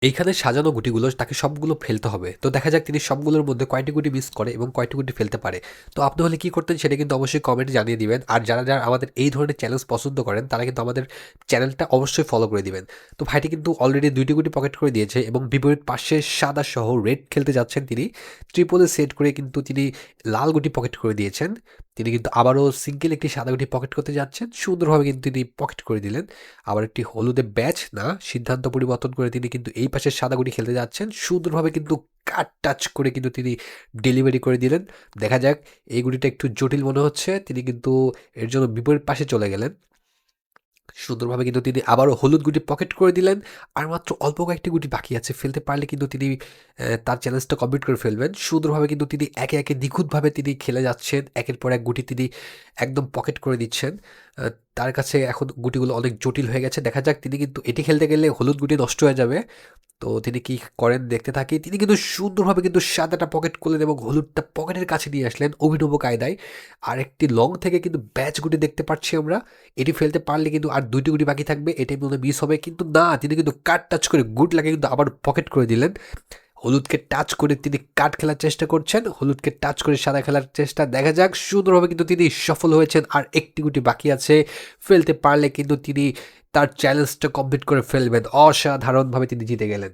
এইখানে সাজানো গুটিগুলো তাকে সবগুলো ফেলতে হবে। তো দেখা যাক তিনি সবগুলোর মধ্যে কয়টি গুটি মিস করে এবং কয়টি গুটি ফেলতে পারে। তো আপনি হলে কি করতেন সেটা কিন্তু অবশ্যই কমেন্টে জানিয়ে দিবেন। আর যারা আমাদের এই ধরনের চ্যালেঞ্জ পছন্দ করেন তারা কিন্তু আমাদের চ্যানেলটা অবশ্যই ফলো করে দিবেন। তো ভাইটি কিন্তু অলরেডি ২ টি গুটি পকেট করে দিয়েছে এবং বিপরীত পাশে সাদা সহ রেড খেলতে যাচ্ছেন তিনি। ট্রিপলে সেট করে কিন্তু তিনি লাল গুটি পকেট করে দিয়েছেন। তিনি কিন্তু আবারও সিঙ্গেল একটি সাদা গুটি পকেট করতে যাচ্ছেন। সুন্দরভাবে কিন্তু তিনি পকেট করে দিলেন। আবার একটি হলুদে ব্যাচ না, সিদ্ধান্ত পরিবর্তন করে তিনি কিন্তু এই পাশের সাদা গুটি খেলতে যাচ্ছেন। সুন্দরভাবে কিন্তু কাট টাচ করে কিন্তু তিনি ডেলিভারি করে দিলেন। দেখা যাক, এই গুটিটা একটু জটিল মনে হচ্ছে। তিনি কিন্তু এর জন্য বিপরীত পাশে চলে গেলেন। সুন্দরভাবে কিন্তু তিনি আবারও হলুদ গুটি পকেট করে দিলেন। আর মাত্র অল্প কয়েকটি গুটি বাকি আছে। ফেলতে পারলে কিন্তু তিনি তার চ্যালেঞ্জটা কমপ্লিট করে ফেলবেন। সুন্দরভাবে কিন্তু তিনি একে নিখুঁতভাবে তিনি খেলে যাচ্ছেন। একের পর এক গুটি তিনি একদম পকেট করে দিচ্ছেন। আ তার কাছে এখন গুটিগুলো অনেক জটিল হয়ে গেছে। দেখা যাক, তিনি কিন্তু এটি খেলতে গেলে হলুদ গুটি নষ্ট হয়ে যাবে। তো তিনি কি করেন দেখতে থাকি। তিনি কিন্তু সুন্দরভাবে কিন্তু সাদাটা পকেট করলেন এবং হলুদটা পকেটের কাছে নিয়ে আসলেন অভিনব কায়দায়। আরেকটি লং থেকে কিন্তু ব্যাচ গুটি দেখতে পাচ্ছি আমরা। এটি ফেলতে পারলে কিন্তু আর ২ টি গুটি বাকি থাকবে। এটাই মনে হয় মিস হবে। কিন্তু না, তিনি কিন্তু কাট টাচ করে গুড লাগে কিন্তু আবার পকেট করে দিলেন। হলুদকে টাচ করে তিনি কাট খেলার চেষ্টা করছেন। হলুদকে টাচ করে সাদা খেলার চেষ্টা। দেখা যাক, সুন্দরভাবে কিন্তু তিনি সফল হয়েছেন। আর একটি গুটি বাকি আছে। ফেলতে পারলে কিন্তু তিনি তার চ্যালেঞ্জটা কমপ্লিট করে ফেলবেন। অসাধারণভাবে তিনি জিতে গেলেন।